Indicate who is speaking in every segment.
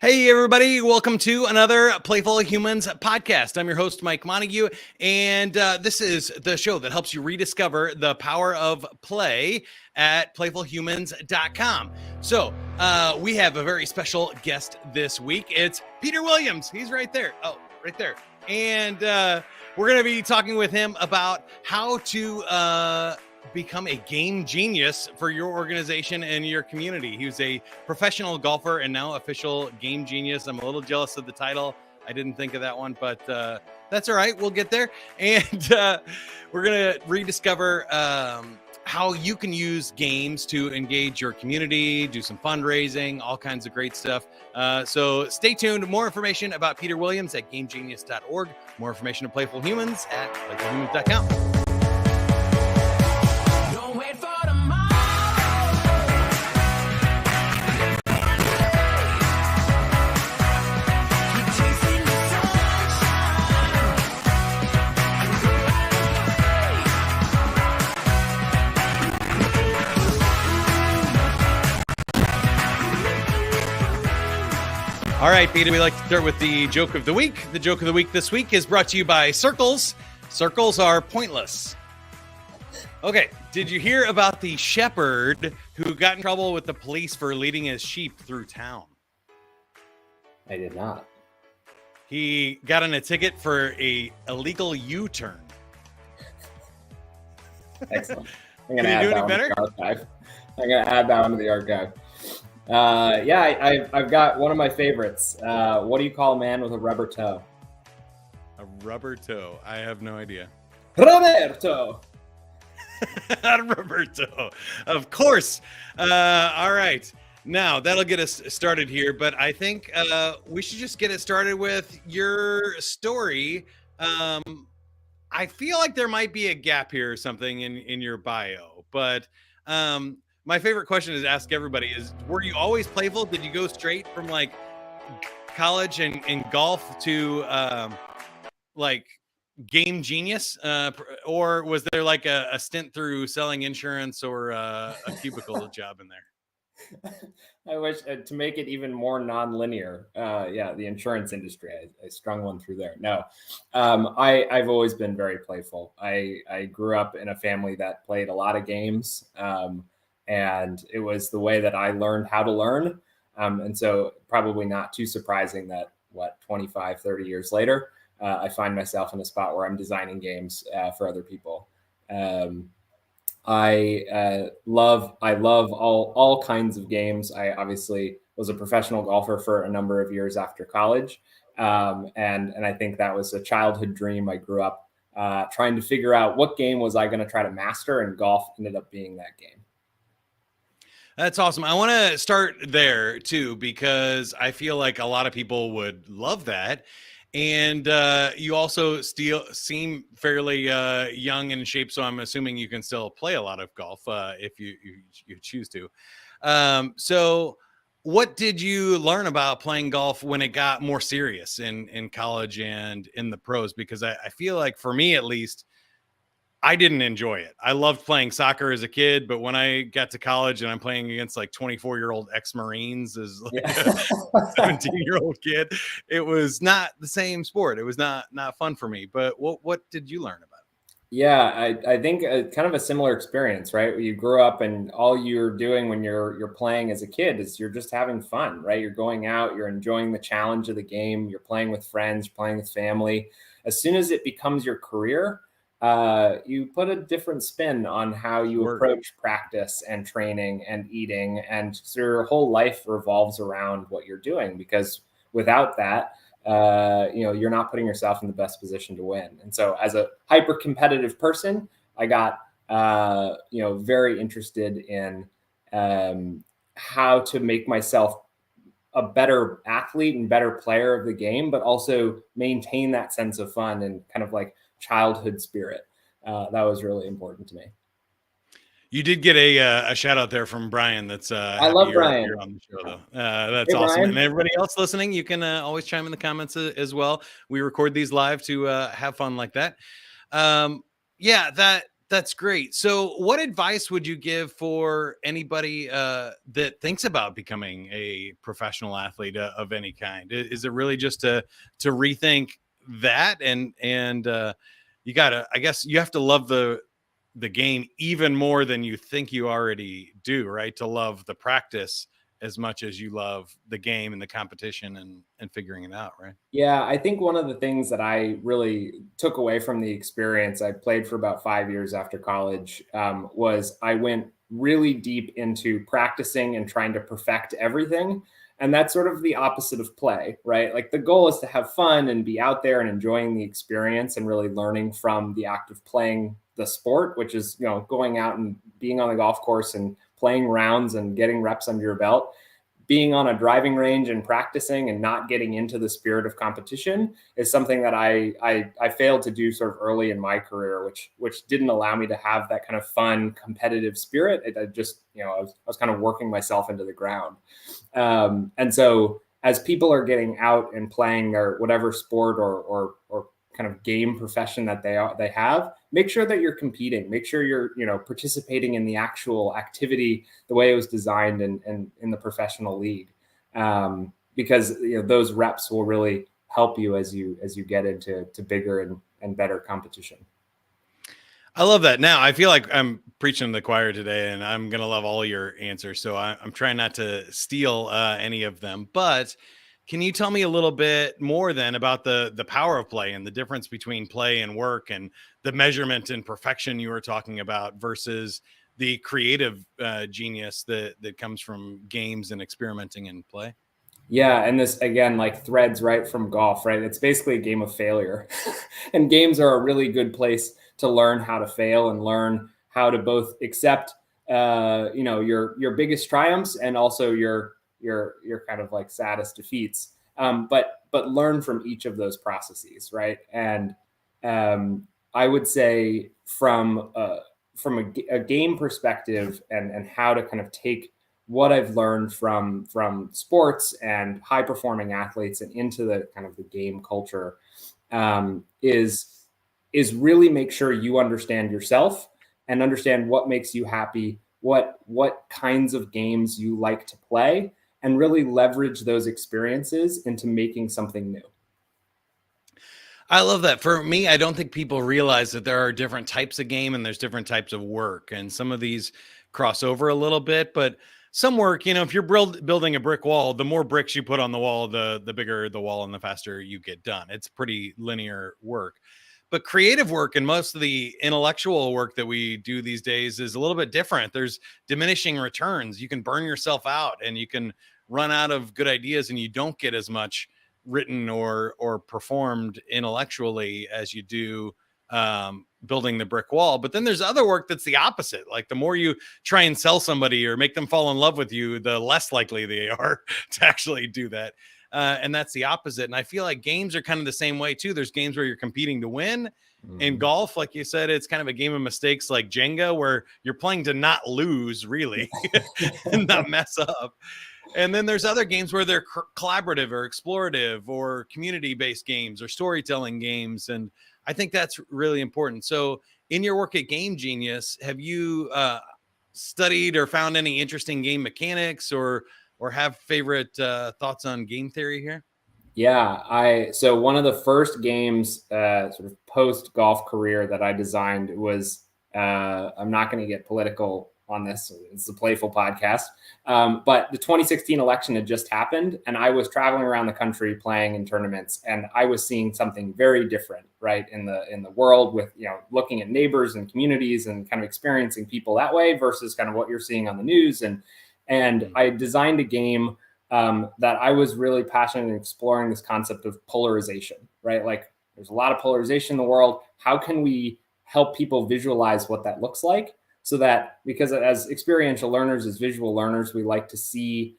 Speaker 1: Hey, everybody. Welcome to another Playful Humans podcast. I'm your host, Mike Montague, and this is the show that helps you rediscover the power of play at playfulhumans.com. So we have a very special guest this week. It's Peter Williams. He's right there. Oh, right there. And we're going to be talking with him about how to become a game genius for your organization and your community. He was a professional golfer and now official game genius. I'm a little jealous of the title. I didn't think of that one, but that's all right. We'll get there. And we're going to rediscover how you can use games to engage your community, do some fundraising, all kinds of great stuff. So stay tuned. More information about Peter Williams at gamegenius.org. More information on Playful Humans at playfulhumans.com. All right, Peter, we like to start with the joke of the week. The joke of the week this week is brought to you by circles. Circles are pointless. Okay, did you hear about the shepherd who got in trouble with the police for leading his sheep through town?
Speaker 2: I did not.
Speaker 1: He got in a ticket for a illegal U-turn.
Speaker 2: Excellent. I'm
Speaker 1: Can you do any better?
Speaker 2: I'm going to add that one to the archive. I've got one of my favorites. What do you call a man with a rubber toe?
Speaker 1: A rubber toe. I have no idea.
Speaker 2: Roberto.
Speaker 1: Roberto. Of course. All right. Now, that'll get us started here, but I think we should just get it started with your story. I feel like there might be a gap here or something in your bio, but my favorite question to ask everybody is, were you always playful? Did you go straight from like college and golf to like game genius? Or was there like a stint through selling insurance or a cubicle job in there?
Speaker 2: I wish to make it even more non-linear. The insurance industry, I strung one through there. No, I've always been very playful. I grew up in a family that played a lot of games. And it was the way that I learned how to learn. And so probably not too surprising that 25, 30 years later, I find myself in a spot where I'm designing games for other people. I love all kinds of games. I obviously was a professional golfer for a number of years after college. And I think that was a childhood dream. I grew up trying to figure out what game was I going to try to master, and golf ended up being that game.
Speaker 1: That's awesome. I want to start there too, because I feel like a lot of people would love that. And you also still seem fairly young and in shape, so I'm assuming you can still play a lot of golf if you choose to. So what did you learn about playing golf when it got more serious in college and in the pros? Because I feel like, for me at least, I didn't enjoy it. I loved playing soccer as a kid, but when I got to college and I'm playing against like 24-year-old ex-Marines as like a 17-year-old kid, it was not the same sport. It was not fun for me. But what did you learn about it?
Speaker 2: Yeah, I think kind of a similar experience, right? You grew up and all you're doing when you're playing as a kid is you're just having fun, right? You're going out, you're enjoying the challenge of the game, you're playing with friends, you're playing with family. As soon as it becomes your career, you put a different spin on how you approach practice and training and eating, and so your whole life revolves around what you're doing, because without that, you're not putting yourself in the best position to win. And so as a hyper competitive person, I got, very interested in how to make myself a better athlete and better player of the game, but also maintain that sense of fun and kind of like childhood spirit. That was really important to me.
Speaker 1: You did get a shout out there from Brian. That's
Speaker 2: I love Brian.
Speaker 1: You're on the show, though. That's awesome. Brian. And everybody else listening, you can always chime in the comments as well. We record these live to have fun like that. That That's great. So what advice would you give for anybody that thinks about becoming a professional athlete of any kind? Is it really just to rethink that, and you gotta, I guess you have to love the game even more than you think you already do, right? To love the practice as much as you love the game and the competition and figuring it out, right?
Speaker 2: Yeah, I think one of the things that I really took away from the experience, I played for about 5 years after college, was I went really deep into practicing and trying to perfect everything. And that's sort of the opposite of play, right? Like the goal is to have fun and be out there and enjoying the experience and really learning from the act of playing the sport, which is, going out and being on the golf course and playing rounds and getting reps under your belt. Being on a driving range and practicing and not getting into the spirit of competition is something that I failed to do sort of early in my career, which didn't allow me to have that kind of fun competitive spirit. I just, I was kind of working myself into the ground. And so as people are getting out and playing their whatever sport or kind of game profession that they have, make sure that you're competing, make sure you're, participating in the actual activity the way it was designed in the professional league. Because, those reps will really help you as you get into bigger and better competition.
Speaker 1: I love that. Now I feel like I'm preaching to the choir today, and I'm gonna love all your answers. So I'm trying not to steal any of them. But can you tell me a little bit more then about the power of play and the difference between play and work, and the measurement and perfection you were talking about versus the creative genius that comes from games and experimenting in play?
Speaker 2: Yeah, and this again, like threads right from golf, right? It's basically a game of failure. And games are a really good place to learn how to fail and learn how to both accept your biggest triumphs and also your kind of like saddest defeats. But learn from each of those processes, right? And I would say from a game perspective and how to kind of take what I've learned from sports and high performing athletes and into the kind of the game culture, is really make sure you understand yourself and understand what makes you happy, what kinds of games you like to play, and really leverage those experiences into making something new.
Speaker 1: I love that. For me, I don't think people realize that there are different types of game and there's different types of work, and some of these cross over a little bit. But some work, if you're building a brick wall, the more bricks you put on the wall, the bigger the wall and the faster you get done. It's pretty linear work. But creative work and most of the intellectual work that we do these days is a little bit different. There's diminishing returns. You can burn yourself out and you can run out of good ideas, and you don't get as much written or performed intellectually as you do building the brick wall. But then there's other work that's the opposite. Like the more you try and sell somebody or make them fall in love with you, the less likely they are to actually do that. And that's the opposite. And I feel like games are kind of the same way too. There's games where you're competing to win. In golf, like you said, it's kind of a game of mistakes, like Jenga, where you're playing to not lose, really, and not mess up. And then there's other games where they're collaborative or explorative or community-based games or storytelling games. And I think that's really important. So in your work at Game Genius, have you studied or found any interesting game mechanics or have favorite thoughts on game theory here?
Speaker 2: Yeah, so one of the first games sort of post golf career that I designed was, I'm not going to get political on this. It's a playful podcast. But the 2016 election had just happened, and I was traveling around the country playing in tournaments, and I was seeing something very different, right, in the world, with looking at neighbors and communities and kind of experiencing people that way versus kind of what you're seeing on the news. And I designed a game that I was really passionate in exploring this concept of polarization, right? Like there's a lot of polarization in the world. How can we help people visualize what that looks like? So that, because as experiential learners, as visual learners, we like to see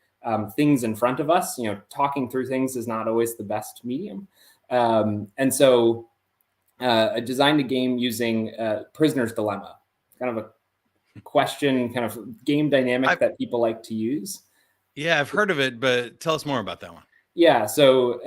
Speaker 2: things in front of us. Talking through things is not always the best medium. And so I designed a game using Prisoner's Dilemma, kind of a question, kind of game dynamic that people like to use.
Speaker 1: Yeah, I've heard of it, but tell us more about that one.
Speaker 2: Yeah, so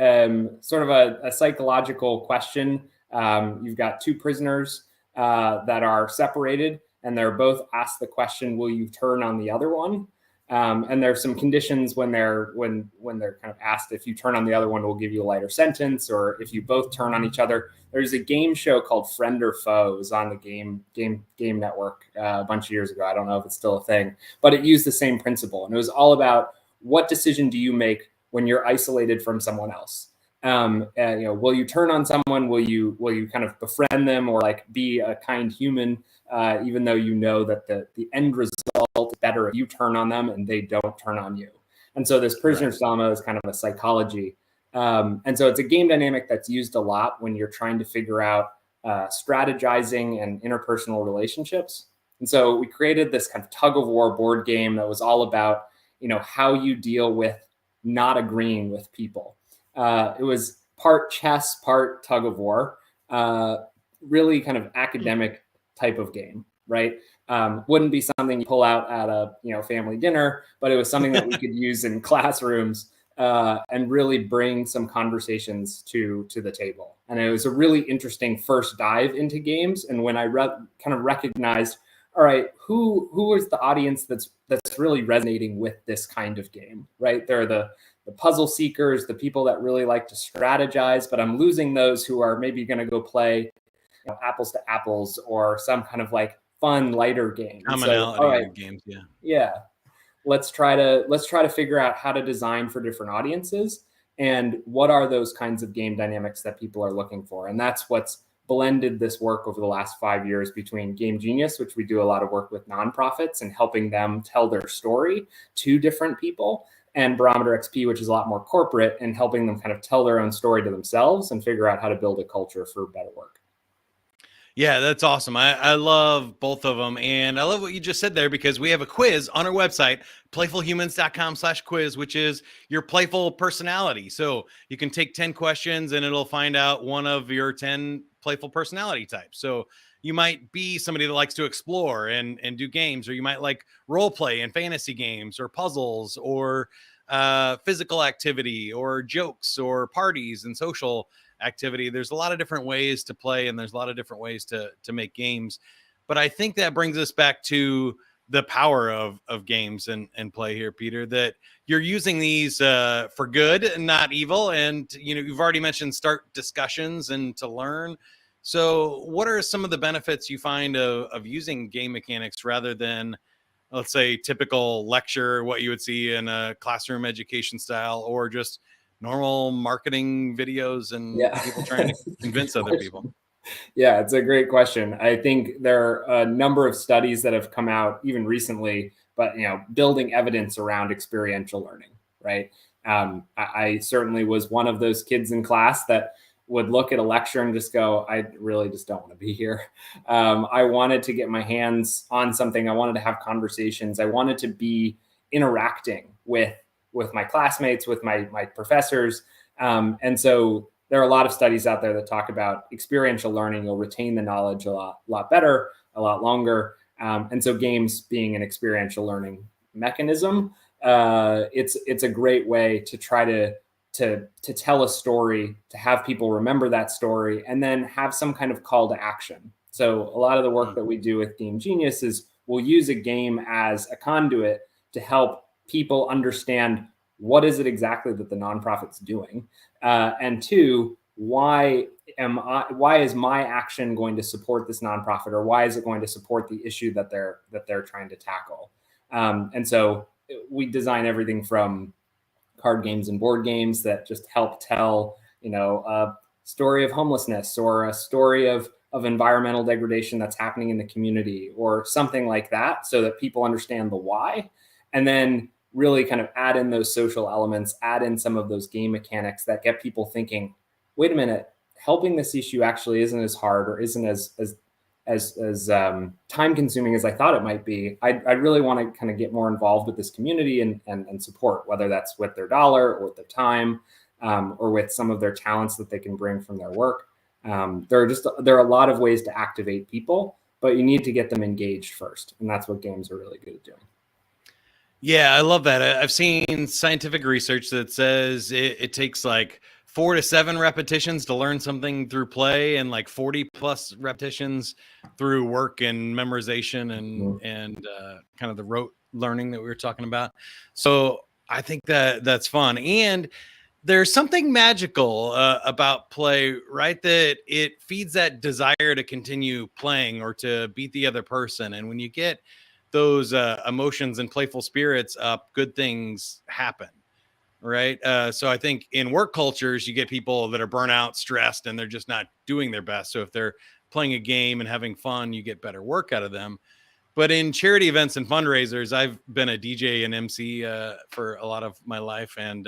Speaker 2: sort of a psychological question. You've got two prisoners. that are separated, and they're both asked the question, will you turn on the other one? And there's some conditions when they're kind of asked, if you turn on the other one, we'll give you a lighter sentence, or if you both turn on each other. There's a game show called Friend or Foe. It was on the Game Network a bunch of years ago. I don't know if it's still a thing, but it used the same principle, and it was all about, what decision do you make when you're isolated from someone else? Will you turn on someone? Will you kind of befriend them, or like be a kind human, even though you know that the end result is better if you turn on them and they don't turn on you? And so this prisoner's dilemma is kind of a psychology. And so it's a game dynamic that's used a lot when you're trying to figure out strategizing and interpersonal relationships. And so we created this kind of tug of war board game that was all about, how you deal with not agreeing with people. It was part chess, part tug of war, really kind of academic type of game, right? Wouldn't be something you pull out at a family dinner, but it was something that we could use in classrooms and really bring some conversations to the table. And it was a really interesting first dive into games. And when I kind of recognized, all right, who is the audience that's really resonating with this kind of game, right? There are the puzzle seekers, the people that really like to strategize, but I'm losing those who are maybe going to go play apples to apples or some kind of like fun, lighter game.
Speaker 1: Commonality
Speaker 2: all right,
Speaker 1: games,
Speaker 2: yeah. Let's try to figure out how to design for different audiences and what are those kinds of game dynamics that people are looking for. And that's what's blended this work over the last 5 years between Game Genius, which we do a lot of work with nonprofits and helping them tell their story to different people, and Barometer XP, which is a lot more corporate and helping them kind of tell their own story to themselves and figure out how to build a culture for better work.
Speaker 1: Yeah, that's awesome. I love both of them. And I love what you just said there, because we have a quiz on our website, playfulhumans.com/quiz, which is your playful personality. So you can take 10 questions and it'll find out one of your 10 playful personality types. So you might be somebody that likes to explore and do games, or you might like role play and fantasy games, or puzzles, or physical activity, or jokes, or parties and social activity. There's a lot of different ways to play, and there's a lot of different ways to make games. But I think that brings us back to the power of games and play here, Peter, that you're using these for good and not evil. And, you've already mentioned start discussions and to learn. So what are some of the benefits you find of using game mechanics rather than, let's say, typical lecture, what you would see in a classroom education style, or just normal marketing videos and people trying to convince other people?
Speaker 2: Yeah, it's a great question. I think there are a number of studies that have come out even recently, but building evidence around experiential learning, right? I certainly was one of those kids in class that would look at a lecture and just go, I really just don't want to be here. I wanted to get my hands on something. I wanted to have conversations. I wanted to be interacting with my classmates, with my professors. And so there are a lot of studies out there that talk about experiential learning. You'll retain the knowledge a lot better, a lot longer. And so games being an experiential learning mechanism, it's a great way to try to tell a story, to have people remember that story, and then have some kind of call to action. So a lot of the work that we do with Game Genius is we'll use a game as a conduit to help people understand what is it exactly that the nonprofit's doing, and two, why is my action going to support this nonprofit, or why is it going to support the issue that they're trying to tackle? And so we design everything from card games and board games that just help tell, a story of homelessness, or a story of environmental degradation that's happening in the community, or something like that, so that people understand the why, and then really kind of add in those social elements, add in some of those game mechanics that get people thinking, wait a minute, helping this issue actually isn't as hard, or isn't as time consuming as I thought it might be. I really want to kind of get more involved with this community and support, whether that's with their dollar, or with their time, or with some of their talents that they can bring from their work. There are a lot of ways to activate people, but you need to get them engaged first. And that's what games are really good at doing.
Speaker 1: Yeah, I love that. I've seen scientific research that says it takes like 4 to 7 repetitions to learn something through play, and like 40 plus repetitions through work and memorization and kind of the rote learning that we were talking about. So I think that's fun. And there's something magical about play, right? That it feeds that desire to continue playing or to beat the other person. And when you get those emotions and playful spirits up, good things happen, right? So I think in work cultures, you get people that are burnout, stressed, and they're just not doing their best. So if they're playing a game and having fun, you get better work out of them. But in charity events and fundraisers, I've been a DJ and MC for a lot of my life, and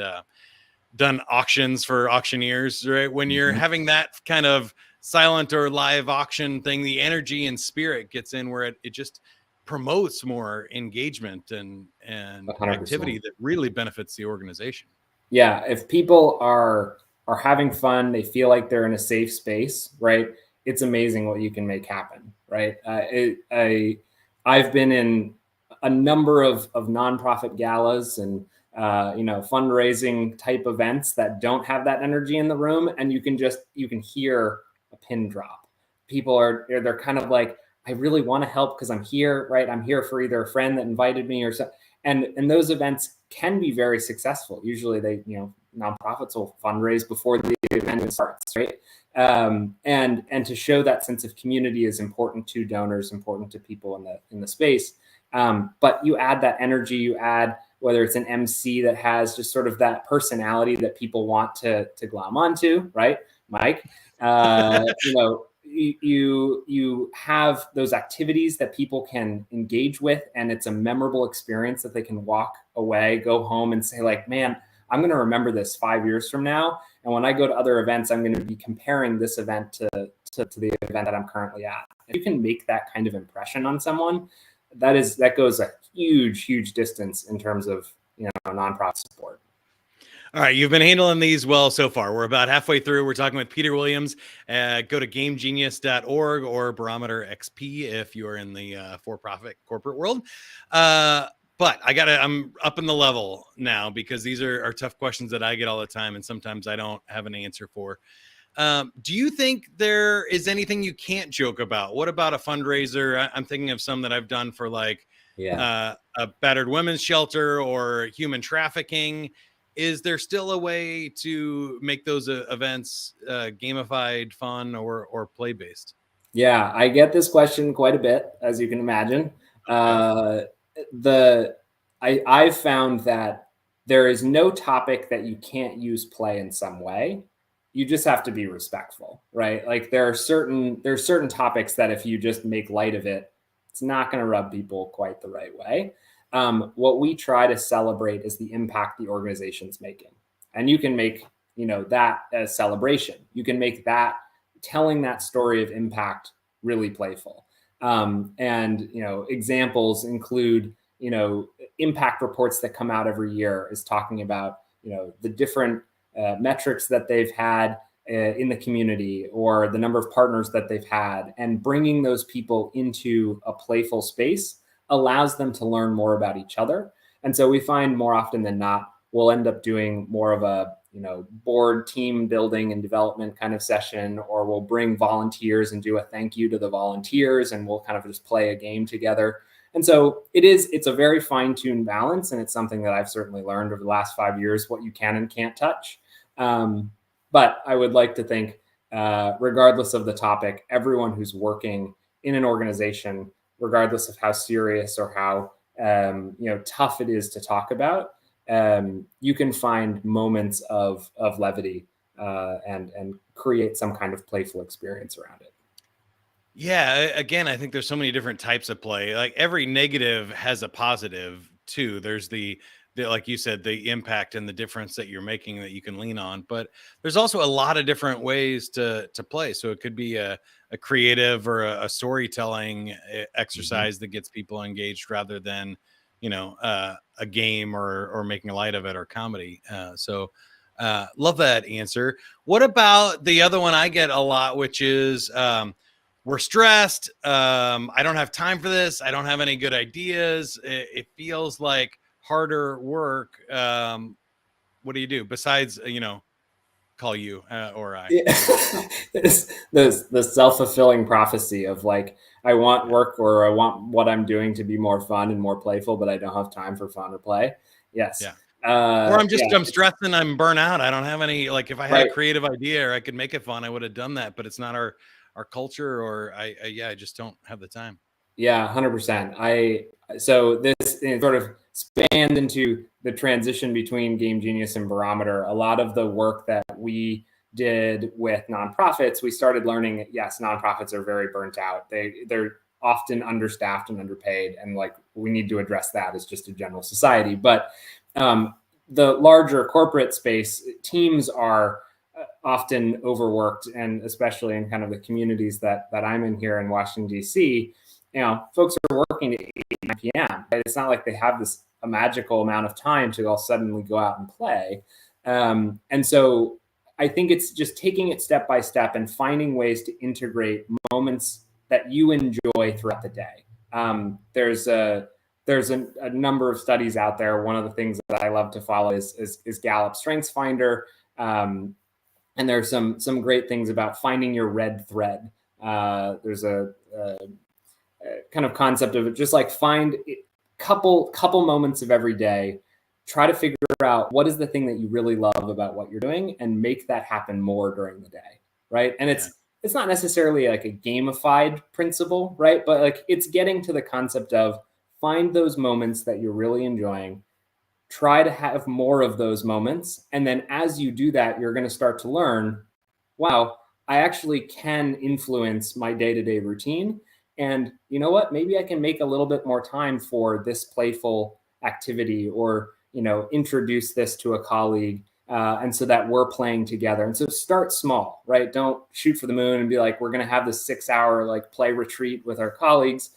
Speaker 1: done auctions for auctioneers, right? When you're having that kind of silent or live auction thing, the energy and spirit gets in where it just promotes more engagement and
Speaker 2: 100%.
Speaker 1: activity that really benefits the organization.
Speaker 2: Yeah, if people are having fun, they feel like they're in a safe space, right? It's amazing what you can make happen, right? I've been in a number of nonprofit galas and fundraising type events that don't have that energy in the room, and you can hear a pin drop. People they're kind of like, I really want to help because I'm here, right? I'm here for either a friend that invited me or so. And those events can be very successful. Usually nonprofits will fundraise before the event starts, right? And to show that sense of community is important to donors, important to people in the space. But you add that energy, you add whether it's an MC that has just sort of that personality that people want to glom onto, right, Mike? You have those activities that people can engage with, and it's a memorable experience that they can walk away, go home and say like, man, I'm going to remember this 5 years from now. And when I go to other events, I'm going to be comparing this event to the event that I'm currently at. If you can make that kind of impression on someone, that goes a huge distance in terms of nonprofit support.
Speaker 1: All right, you've been handling these well so far. We're about halfway through. We're talking with Peter Williams. Go to gamegenius.org or Barometer XP if you're in the for-profit corporate world. But I'm up in the level now because these are tough questions that I get all the time, and sometimes I don't have an answer for. Do you think there is anything you can't joke about? What about a fundraiser? I'm thinking of some that I've done for like a battered women's shelter or human trafficking. Is there still a way to make those events gamified, fun, or play-based?
Speaker 2: Yeah, I get this question quite a bit, as you can imagine. I've found that there is no topic that you can't use play in some way. You just have to be respectful, right? Like there's certain topics that if you just make light of it, it's not going to rub people quite the right way. What we try to celebrate is the impact the organization's making. And you can make, that a celebration. You can make that telling that story of impact really playful. And examples include, impact reports that come out every year is talking about, the different metrics that they've had in the community or the number of partners that they've had, and bringing those people into a playful space allows them to learn more about each other. And so we find more often than not, we'll end up doing more of a, board team building and development kind of session, or we'll bring volunteers and do a thank you to the volunteers, and we'll kind of just play a game together. And so it's a very fine-tuned balance. And it's something that I've certainly learned over the last 5 years, what you can and can't touch. But I would like to think, regardless of the topic, everyone who's working in an organization, regardless of how serious or how tough it is to talk about, you can find moments of levity and create some kind of playful experience around it.
Speaker 1: Yeah, again, I think there's so many different types of play. Like every negative has a positive too. There's the like you said, the impact and the difference that you're making that you can lean on. But there's also a lot of different ways to play. So it could be a creative or a storytelling exercise that gets people engaged rather than a game or making a light of it or comedy. Love that answer. What about the other one I get a lot, which is we're stressed. I don't have time for this. I don't have any good ideas. It feels like harder work. What do you do besides, call you or I.
Speaker 2: Yeah. The self-fulfilling prophecy of like, I want work or I want what I'm doing to be more fun and more playful, but I don't have time for fun or play. Yes.
Speaker 1: Yeah. Or I'm
Speaker 2: Yeah,
Speaker 1: stressed and I'm burnt out. I don't have any, like, if I had a
Speaker 2: right.
Speaker 1: creative idea or I could make it fun, I would have done that, but it's not our culture, or I just don't have the time.
Speaker 2: Yeah, 100%. So this sort of spanned into the transition between Game Genius and Barometer. A lot of the work that we did with nonprofits, we started learning that yes, nonprofits are very burnt out. They're often understaffed and underpaid, and like we need to address that as just a general society. But the larger corporate space, teams are often overworked, and especially in kind of the communities that I'm in here in Washington, D.C., folks are working at 8, 9 p.m. Right? It's not like they have a magical amount of time to all suddenly go out and play. And so I think it's just taking it step by step and finding ways to integrate moments that you enjoy throughout the day. There's a number of studies out there. One of the things that I love to follow is Gallup Strengths Finder. And there's some great things about finding your red thread. There's a kind of concept of it, just like find couple moments of every day, try to figure out what is the thing that you really love about what you're doing and make that happen more during the day, right? And it's not necessarily like a gamified principle, right? But like it's getting to the concept of find those moments that you're really enjoying, try to have more of those moments, and then as you do that, you're going to start to learn, wow, I actually can influence my day-to-day routine. And you know what? Maybe I can make a little bit more time for this playful activity, or introduce this to a colleague, and so that we're playing together. And so start small, right? Don't shoot for the moon and be like, we're going to have this 6-hour like play retreat with our colleagues.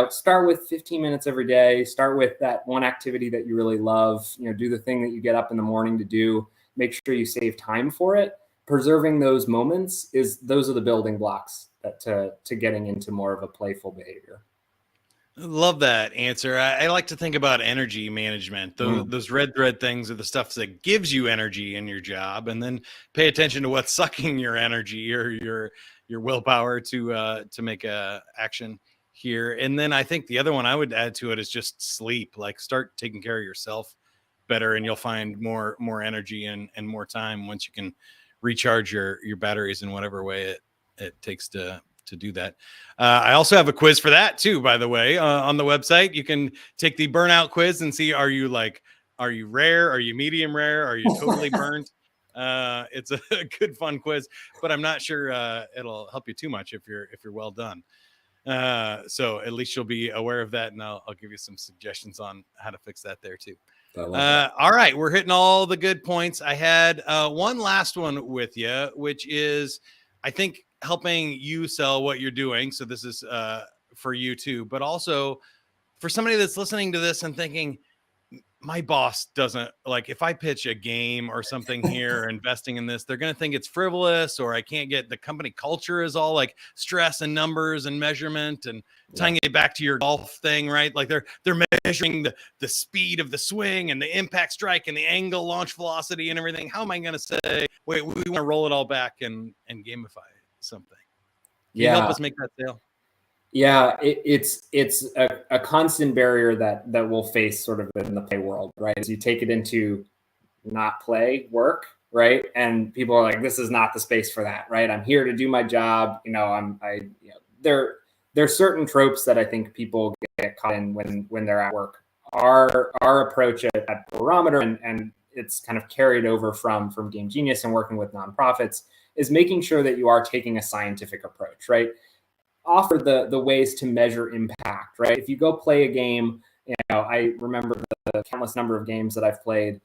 Speaker 2: Start with 15 minutes every day. Start with that one activity that you really love. Do the thing that you get up in the morning to do. Make sure you save time for it. Preserving those moments those are the building blocks to getting into more of a playful behavior.
Speaker 1: Love that answer. I like to think about energy management. Those red thread things are the stuff that gives you energy in your job, and then pay attention to what's sucking your energy or your willpower to make a action here. And then I think the other one I would add to it is just sleep. Like start taking care of yourself better, and you'll find more energy and more time once you can recharge your batteries in whatever way it takes to do that. I also have a quiz for that too, by the way, on the website. You can take the burnout quiz and see, are you rare? Are you medium rare? Are you totally burnt? It's a good, fun quiz, but I'm not sure it'll help you too much if you're well done. So at least you'll be aware of that, and I'll give you some suggestions on how to fix that there too. All right, we're hitting all the good points. I had one last one with you, which is, I think, helping you sell what you're doing. So this is for you too, but also for somebody that's listening to this and thinking, my boss doesn't like, if I pitch a game or something here, investing in this, they're going to think it's frivolous, or I can't get the company culture is all like stress and numbers and measurement, and tying it back to your golf thing, right? Like they're measuring the speed of the swing and the impact strike and the angle, launch velocity and everything. How am I going to say, wait, we want to roll it all back and gamify something? Can you help us make that sale?
Speaker 2: Yeah, it's a constant barrier that we'll face sort of in the play world, right? As you take it into not play work, right? And people are like, this is not the space for that, right? I'm here to do my job. There's certain tropes that I think people get caught in when they're at work. Our approach at Barometer, and it's kind of carried over from Game Genius and working with nonprofits, is making sure that you are taking a scientific approach, right? Offer the ways to measure impact, right? If you go play a game, I remember the countless number of games that I've played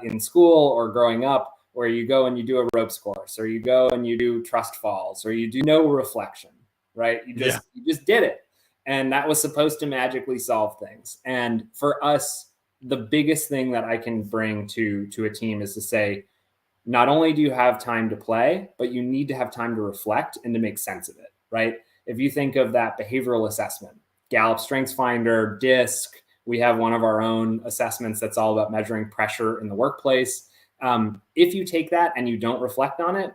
Speaker 2: in school or growing up, where you go and you do a ropes course, or you go and you do trust falls, or you do no reflection, right? You just did it. And that was supposed to magically solve things. And for us, the biggest thing that I can bring to a team is to say, not only do you have time to play, but you need to have time to reflect and to make sense of it, right? If you think of that behavioral assessment, Gallup Strengths Finder, DISC, we have one of our own assessments that's all about measuring pressure in the workplace. If you take that and you don't reflect on it,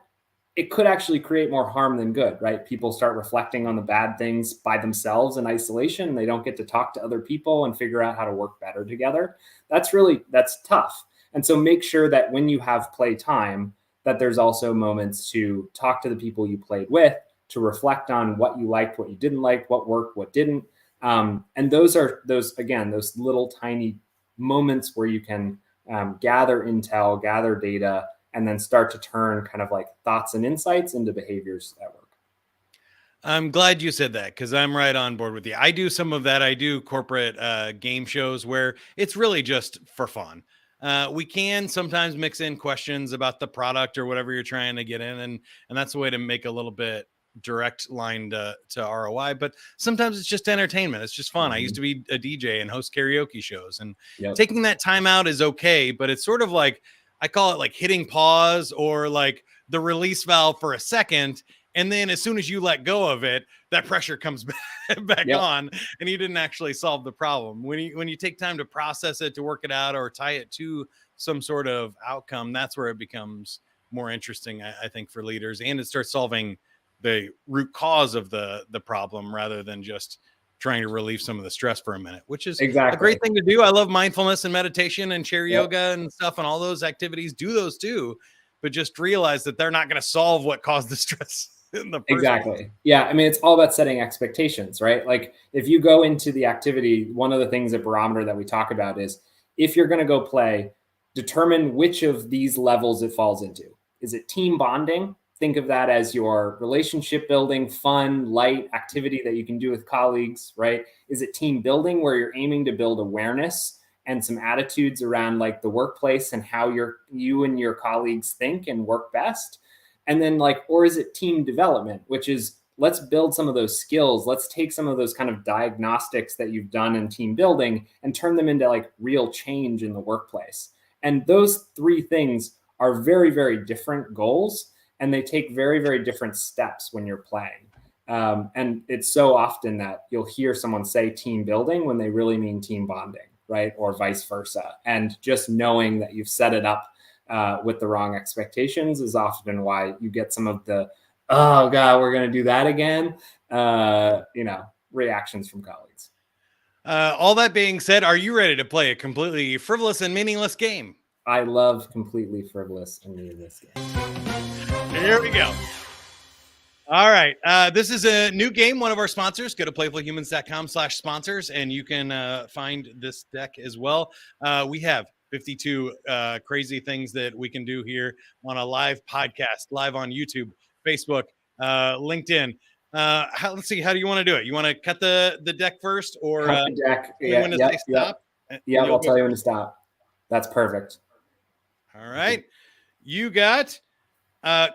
Speaker 2: it could actually create more harm than good, right? People start reflecting on the bad things by themselves in isolation. They don't get to talk to other people and figure out how to work better together. That's tough. And so make sure that when you have play time, that there's also moments to talk to the people you played with, to reflect on what you liked, what you didn't like, what worked, what didn't. And those little tiny moments where you can gather intel, gather data, and then start to turn kind of like thoughts and insights into behaviors at work.
Speaker 1: I'm glad you said that, because I'm right on board with you. I do some of that. I do corporate game shows where it's really just for fun. We can sometimes mix in questions about the product or whatever you're trying to get in, and that's a way to make a little bit direct line to ROI. But sometimes it's just entertainment. It's just fun. I used to be a DJ and host karaoke shows, and taking that time out is okay, but it's sort of like, I call it like hitting pause, or like the release valve for a second. And then as soon as you let go of it, that pressure comes back on, and you didn't actually solve the problem. When you take time to process it, to work it out, or tie it to some sort of outcome, that's where it becomes more interesting, I think, for leaders, and it starts solving the root cause of the problem, rather than just trying to relieve some of the stress for a minute, which is a great thing to do. I love mindfulness and meditation and chair yoga and stuff, and all those activities. Do those too, but just realize that they're not going to solve what caused the stress.
Speaker 2: Exactly. Yeah. I mean, it's all about setting expectations, right? Like if you go into the activity, one of the things at Barometer that we talk about is, if you're going to go play, determine which of these levels it falls into. Is it team bonding? Think of that as your relationship building, fun, light activity that you can do with colleagues, right? Is it team building, where you're aiming to build awareness and some attitudes around like the workplace and how you and your colleagues think and work best? And then or is it team development, which is, let's build some of those skills. Let's take some of those kind of diagnostics that you've done in team building and turn them into like real change in the workplace. And those three things are very, very different goals, and they take very, very different steps when you're playing. And it's so often that you'll hear someone say team building when they really mean team bonding, right? Or vice versa. And just knowing that you've set it up with the wrong expectations is often why you get some of the, oh God, we're going to do that again, reactions from colleagues.
Speaker 1: All that being said, are you ready to play a completely frivolous and meaningless game?
Speaker 2: I love completely frivolous and meaningless games.
Speaker 1: Here we go. All right. This is a new game. One of our sponsors. Go to playfulhumans.com/sponsors, and you can find this deck as well. We have 52 crazy things that we can do here on a live podcast, live on YouTube, Facebook, LinkedIn. Let's see. How do you want to do it? You want to cut the deck first, or
Speaker 2: cut the deck?
Speaker 1: When to say stop?
Speaker 2: Yeah, I'll tell you when to stop. That's perfect.
Speaker 1: All right. You got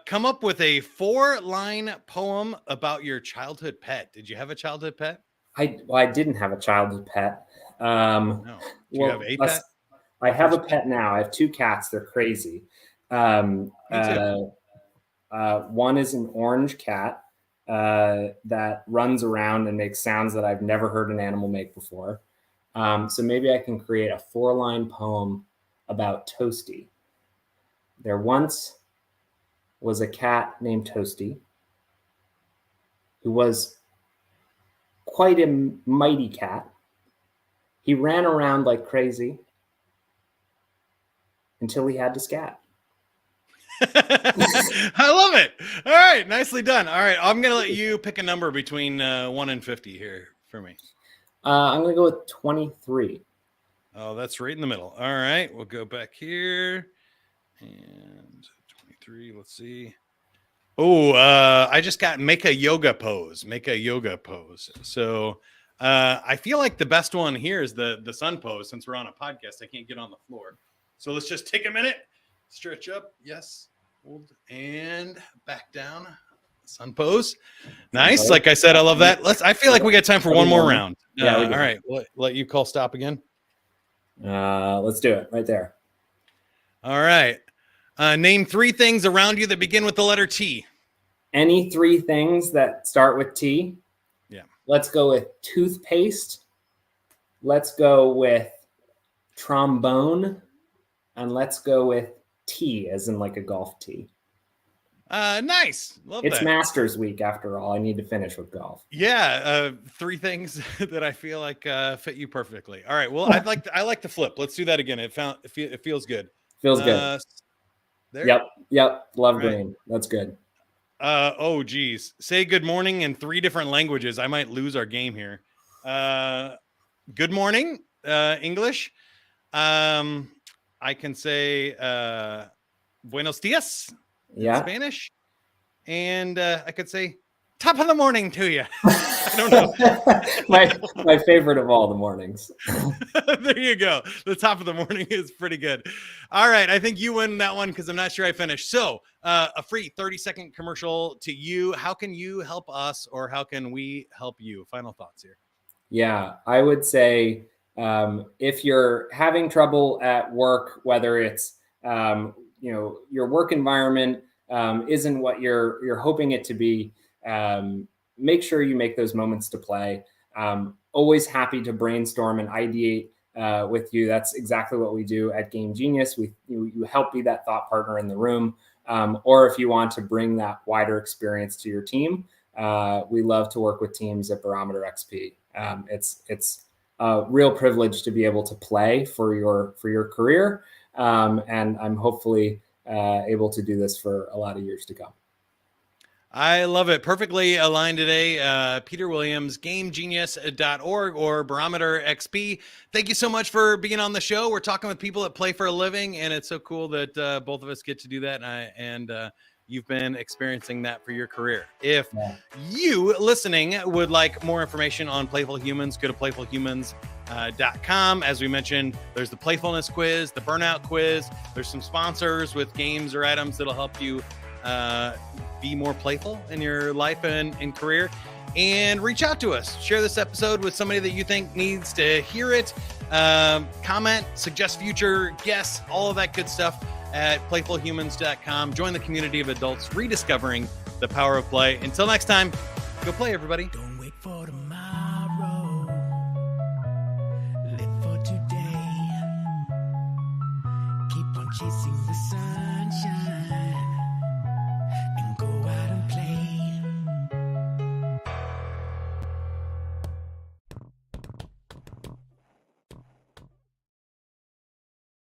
Speaker 1: come up with a 4-line poem about your childhood pet. Did you have a childhood pet?
Speaker 2: I didn't have a childhood pet.
Speaker 1: No. Do you have a pet?
Speaker 2: I have a pet now. I have 2 cats. They're crazy. One is an orange cat that runs around and makes sounds that I've never heard an animal make before. So maybe I can create a 4-line poem about Toasty. There once was a cat named Toasty who was quite a mighty cat. He ran around like crazy until he had to scat.
Speaker 1: I love it. All right. Nicely done. All right. I'm going to let you pick a number between 1 and 50 here for me.
Speaker 2: I'm going to go with 23.
Speaker 1: Oh, that's right in the middle. All right. We'll go back here. And 23. Let's see. Oh, I just got make a yoga pose. Make a yoga pose. So I feel like the best one here is the sun pose. Since we're on a podcast, I can't get on the floor. So let's just take a minute. Stretch up. Yes. Hold and back down. Sun pose. Nice. Like I said, I love that. I feel like we got time for one more round.
Speaker 2: Yeah.
Speaker 1: All right. We'll let you call stop again.
Speaker 2: Let's do it right there.
Speaker 1: All right. Name 3 things around you that begin with the letter T.
Speaker 2: Any 3 things that start with T?
Speaker 1: Yeah.
Speaker 2: Let's go with toothpaste. Let's go with trombone. And let's go with tee, as in like a golf tee.
Speaker 1: Nice. Love
Speaker 2: It's
Speaker 1: that.
Speaker 2: Masters week after all. I need to finish with golf.
Speaker 1: Yeah, 3 things that I feel like fit you perfectly. All right. Well, I like to flip. Let's do that again. It feels good.
Speaker 2: Feels good.
Speaker 1: There.
Speaker 2: Yep. Love
Speaker 1: Right.
Speaker 2: green. That's good.
Speaker 1: Oh geez. Say good morning in 3 different languages. I might lose our game here. Good morning, English. I can say buenos dias in Spanish. And I could say top of the morning to you. I don't know.
Speaker 2: my favorite of all the mornings.
Speaker 1: There you go. The top of the morning is pretty good. All right. I think you win that one because I'm not sure I finished. So a free 30-second commercial to you. How can you help us, or how can we help you? Final thoughts here.
Speaker 2: Yeah, I would say if you're having trouble at work, whether it's your work environment isn't what you're hoping it to be, make sure you make those moments to play. Always happy to brainstorm and ideate with you. That's exactly what we do at Game Genius. You help be that thought partner in the room, or if you want to bring that wider experience to your team, we love to work with teams at Barometer XP. It's a real privilege to be able to play for your career, and I'm hopefully able to do this for a lot of years to come.
Speaker 1: I love it. Perfectly aligned today. Peter Williams, gamegenius.org or Barometer XP. Thank you so much for being on the show. We're talking with people that play for a living, and it's so cool that both of us get to do that. And you've been experiencing that for your career. If you listening would like more information on Playful Humans, go to playfulhumans.com. As we mentioned, there's the playfulness quiz, the burnout quiz. There's some sponsors with games or items that'll help you be more playful in your life and career. And reach out to us. Share this episode with somebody that you think needs to hear it. Comment, suggest future guests, all of that good stuff at playfulhumans.com. Join the community of adults rediscovering the power of play. Until next time, go play, everybody.
Speaker 3: Don't wait for tomorrow. Live for today. Keep on chasing the sunshine.